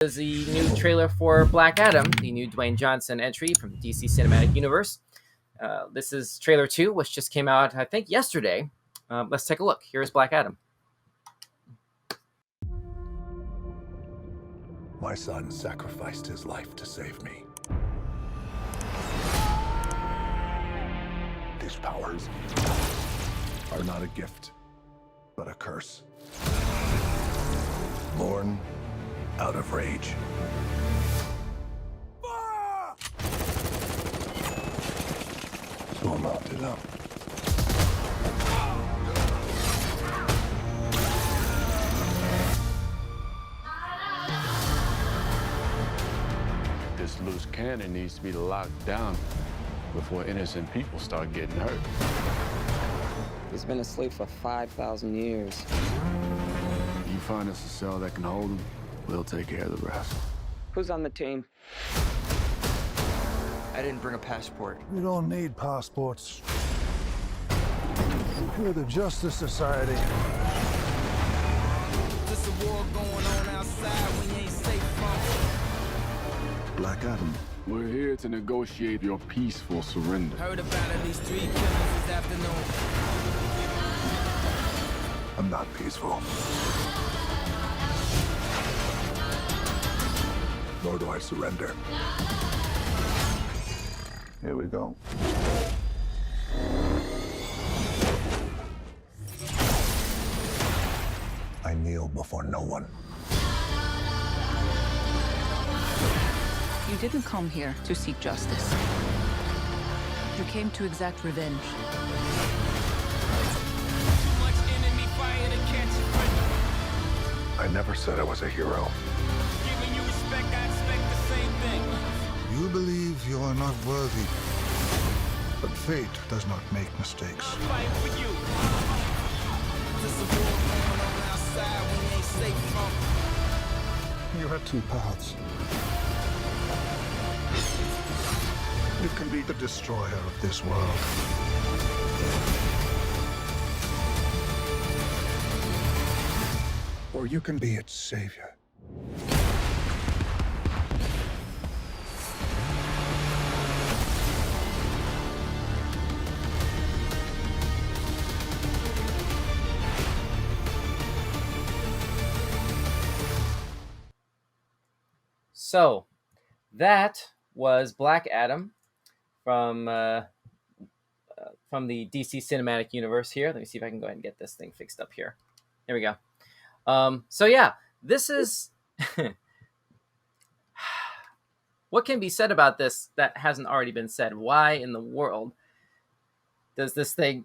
is the new trailer for Black Adam, the new Dwayne Johnson entry from the DC Cinematic Universe. This is trailer 2, which just came out, I think, yesterday. Let's take a look. Here's Black Adam. My son sacrificed his life to save me. These powers are not a gift, but a curse. Born out of rage. Tourmentez-la. This loose cannon needs to be locked down before innocent people start getting hurt. He's been asleep for 5,000 years. You find us a cell that can hold him, we'll take care of the rest. Who's on the team? I didn't bring a passport. We don't need passports. We're the Justice Society. There's a war going on outside when you ain't safe from. Black Adam. We're here to negotiate your peaceful surrender. Heard about at least 3 killings this afternoon. I'm not peaceful. Nor do I surrender. Here we go. I kneel before no one. You didn't come here to seek justice. You came to exact revenge. Too much enemy fire to catch a break. I never said I was a hero. Giving you respect, I expect the same thing. You believe you are not worthy. But fate does not make mistakes. I'm fighting for you. There's a war going on outside when you ain't safe from. You have 2 paths. You can be the destroyer of this world. Or you can be its savior. So, that was Black Adam from the DC Cinematic Universe here. Let me see if I can go ahead and get this thing fixed up here. There we go. So yeah, this is... What can be said about this that hasn't already been said? Why in the world does this thing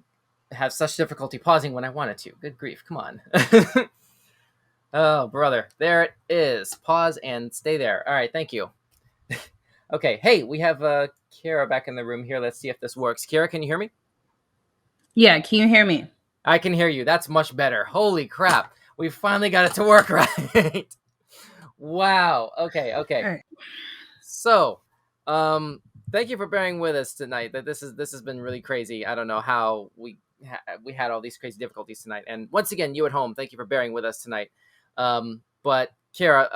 have such difficulty pausing when I want it to? Good grief, come on. Oh, brother. There it is. Pause and stay there. All right, thank you. Okay, hey, we have Kara back in the room here. Let's see if this works. Kara, can you hear me? Yeah, can you hear me? I can hear you. That's much better. Holy crap. We finally got it to work right. Wow. Okay. All right. So, thank you for bearing with us tonight. That this has been really crazy. I don't know how we had all these crazy difficulties tonight. And once again, you at home, thank you for bearing with us tonight. But Kara,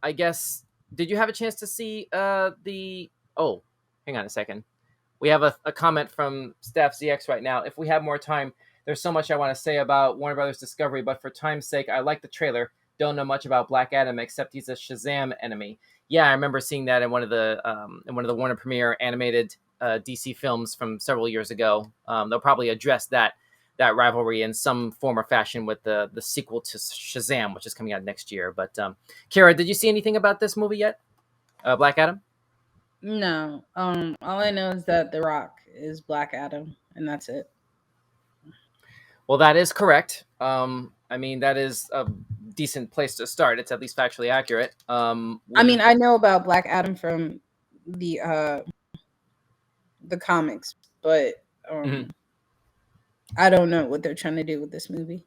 I guess, did you have a chance to see oh, hang on a second. We have a comment from Staff ZX right now. If we have more time, there's so much I want to say about Warner Brothers Discovery, but for time's sake, I like the trailer. Don't know much about Black Adam except he's a Shazam enemy. Yeah, I remember seeing that in one of the Warner Premiere animated DC films from several years ago. They'll probably address that rivalry in some form or fashion with the sequel to Shazam, which is coming out next year. But Kara, did you see anything about this movie yet? Black Adam? No. All I know is that The Rock is Black Adam, and that's it. Well, that is correct. I mean, that is a decent place to start. It's at least factually accurate. I mean, I know about Black Adam from the comics, but I don't know what they're trying to do with this movie.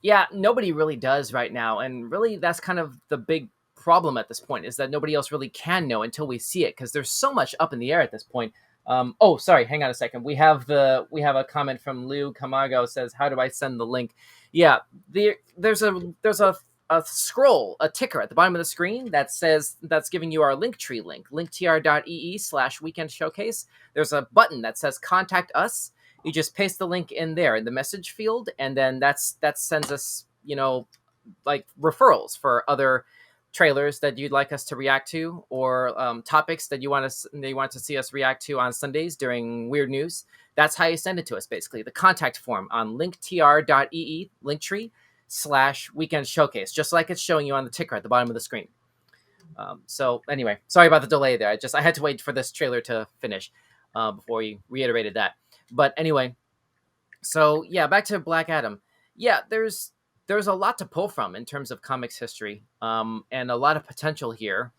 Yeah, nobody really does right now, and really that's kind of the big problem at this point, is that nobody else really can know until we see it, because there's so much up in the air at this point. Oh, sorry. Hang on a second. We have a comment from Lou Camago says, "How do I send the link?" Yeah, there's a a scroll, a ticker at the bottom of the screen that says that's giving you our Linktree link, linktr.ee/weekend showcase. There's a button that says contact us. You just paste the link in there in the message field, and then that sends us, like referrals for other trailers that you'd like us to react to, or topics that you want to see us react to on Sundays during Weird News. That's how you send it to us, basically. The contact form on linktr.ee, Linktree/weekend showcase, just like it's showing you on the ticker at the bottom of the screen. So anyway, sorry about the delay there. I had to wait for this trailer to finish before we reiterated that. But anyway, so yeah, back to Black Adam. Yeah, there's a lot to pull from in terms of comics history, and a lot of potential here.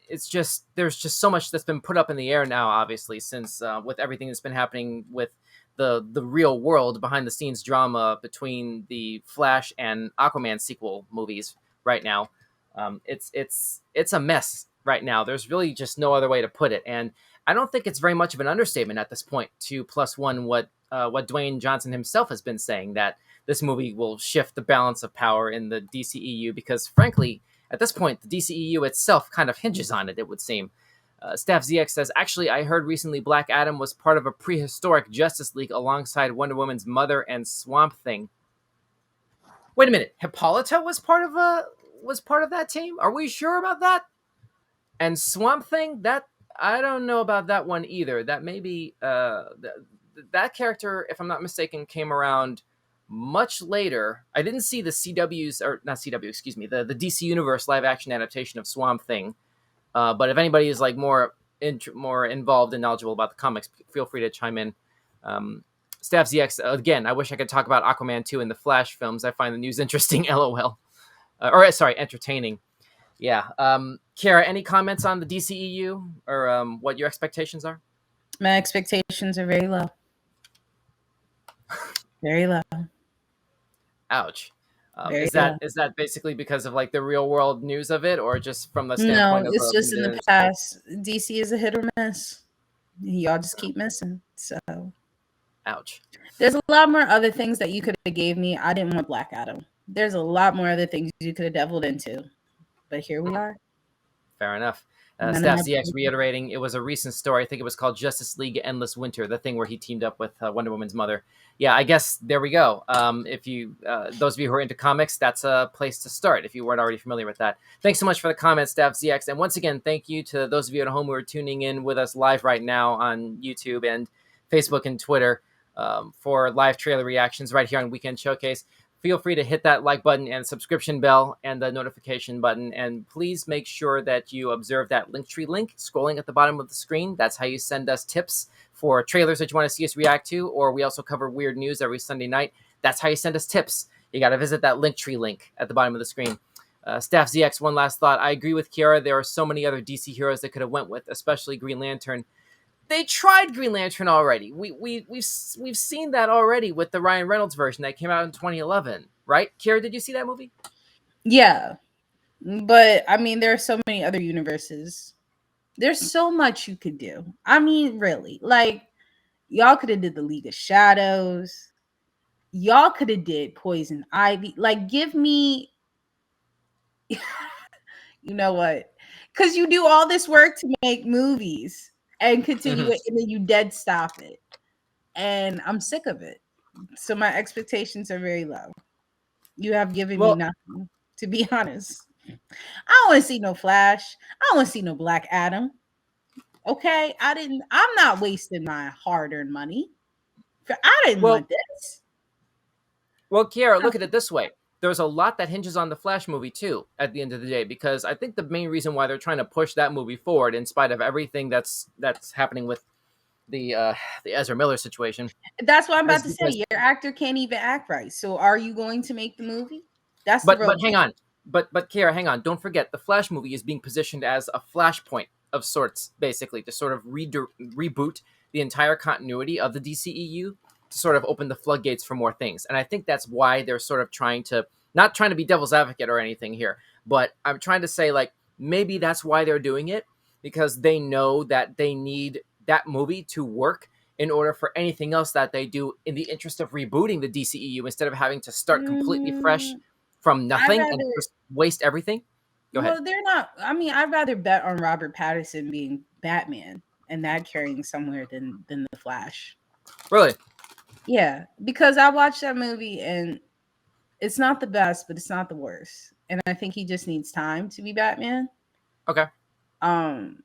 It's just there's just so much that's been put up in the air now, obviously, since with everything that's been happening with the real world behind the scenes drama between the Flash and Aquaman sequel movies right now. It's a mess right now. There's really just no other way to put it, and I don't think it's very much of an understatement at this point to plus one what Dwayne Johnson himself has been saying, that this movie will shift the balance of power in the DCEU, because frankly, at this point, the DCEU itself kind of hinges on it, it would seem. Staff ZX says, actually, I heard recently Black Adam was part of a prehistoric Justice League alongside Wonder Woman's mother and Swamp Thing. Wait a minute, Hippolyta was part of that team? Are we sure about that? And Swamp Thing, that I don't know about that one either. That maybe that character, if I'm not mistaken, came around much later. I didn't see the CW's, or not CW, excuse me, the DC Universe live action adaptation of Swamp Thing. But if anybody is like more involved and knowledgeable about the comics, feel free to chime in. Staff ZX, again, I wish I could talk about Aquaman 2 and the Flash films. I find the news interesting, lol. Entertaining. Yeah. Kiara, any comments on the DCEU or what your expectations are? My expectations are very low. Very low. Ouch. Very Is low. that basically because of like the real world news of it, or just from the No, standpoint of it's just in the past. DC is a hit or miss. Y'all just keep missing. So Ouch. there's a lot more other things that you could have gave me. I didn't want Black Adam. There's a lot more other things you could have deviled into. But here we are. Fair enough. None of Staff my ZX business. reiterating, it was a recent story. I think it was called Justice League Endless Winter, the thing where he teamed up with Wonder Woman's mother. Yeah, I guess there we go. If you, those of you who are into comics, that's a place to start if you weren't already familiar with that. Thanks so much for the comments, Staff ZX. And once again, thank you to those of you at home who are tuning in with us live right now on YouTube and Facebook and Twitter for live trailer reactions right here on Weekend Showcase. Feel free to hit that like button and subscription bell and the notification button. And please make sure that you observe that Linktree link scrolling at the bottom of the screen. That's how you send us tips for trailers that you want to see us react to. Or we also cover weird news every Sunday night. That's how you send us tips. You got to visit that Linktree link at the bottom of the screen. Staff ZX, one last thought. I agree with Kiara. There are so many other DC heroes they could have went with, especially Green Lantern. They tried Green Lantern already. We've seen that already with the Ryan Reynolds version that came out in 2011, right? Kiara, did you see that movie? Yeah. But I mean, there are so many other universes. There's so much you could do. I mean, really. Like, y'all could have did the League of Shadows. Y'all could have did Poison Ivy. Like, give me you know what? Because you do all this work to make movies and continue it, and then you dead stop it. And I'm sick of it. So my expectations are very low. You have given me nothing, to be honest. I don't want to see no Flash. I don't want to see no Black Adam. Okay? I'm not wasting my hard-earned money. I didn't want this. Well, Kiara, look at it this way. There's a lot that hinges on the Flash movie too at the end of the day, because I think the main reason why they're trying to push that movie forward, in spite of everything that's happening with the Ezra Miller situation. That's what I'm about to say. Your actor can't even act right. So are you going to make the movie? That's but hang on. But Kiara, hang on. Don't forget the Flash movie is being positioned as a flashpoint of sorts, basically, to sort of reboot the entire continuity of the DCEU, to sort of open the floodgates for more things. And I think that's why they're sort of not trying to be devil's advocate or anything here, but I'm trying to say, like, maybe that's why they're doing it, because they know that they need that movie to work in order for anything else that they do in the interest of rebooting the DCEU, instead of having to start completely fresh from I'd nothing and rather. just waste everything? Go ahead. Well, they're not. I mean, I'd rather bet on Robert Pattinson being Batman and that carrying somewhere than the Flash. Really? Yeah, because I watched that movie and it's not the best, but it's not the worst. And I think he just needs time to be Batman. Okay. Um,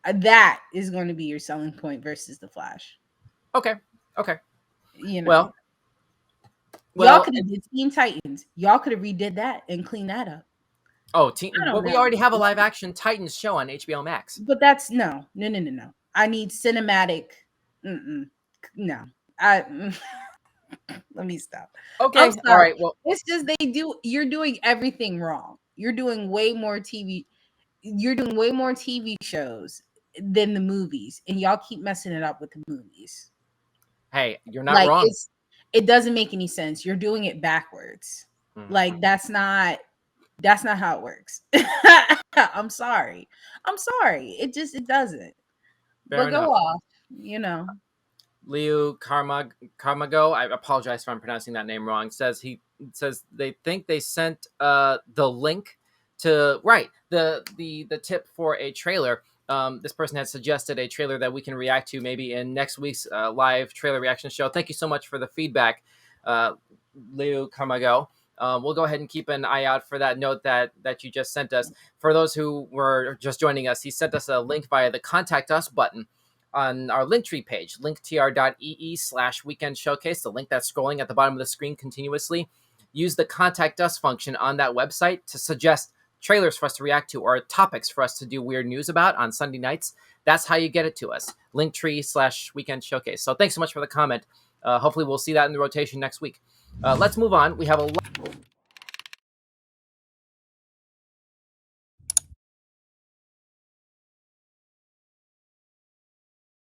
that is going to be your selling point versus the Flash. Okay. Okay. You know, Well, y'all well, could have did Teen Titans. Y'all could have redid that and cleaned that up. I well, don't we know, already have a live action Titans show on HBO Max. but that's no. I need cinematic. Mm-mm. No, I. Let me stop. I'm Okay. All sorry. right. Well, It's just you're doing everything wrong. You're doing way more TV. You're doing way more TV shows than the movies, and y'all keep messing it up with the movies. hey, you're not Like wrong. it doesn't make any sense. You're doing it backwards. Mhm. Like that's not how it works. I'm sorry. I'm sorry. It doesn't. Fair But go enough. off, you know. Liu Carmago, I apologize if I'm pronouncing that name wrong. Says they think they sent the link to the tip for a trailer. This person had suggested a trailer that we can react to maybe in next week's live trailer reaction show. Thank you so much for the feedback, Liu Carmago. We'll go ahead and keep an eye out for that note that you just sent us. For those who were just joining us, he sent us a link via the Contact Us button on our Linktree page, linktr.ee/weekend showcase, the link that's scrolling at the bottom of the screen continuously. Use the Contact Us function on that website to suggest trailers for us to react to or topics for us to do weird news about on Sunday nights. That's how you get it to us, Linktree/weekend showcase. So thanks so much for the comment. Hopefully we'll see that in the rotation next week. Let's move on. We have a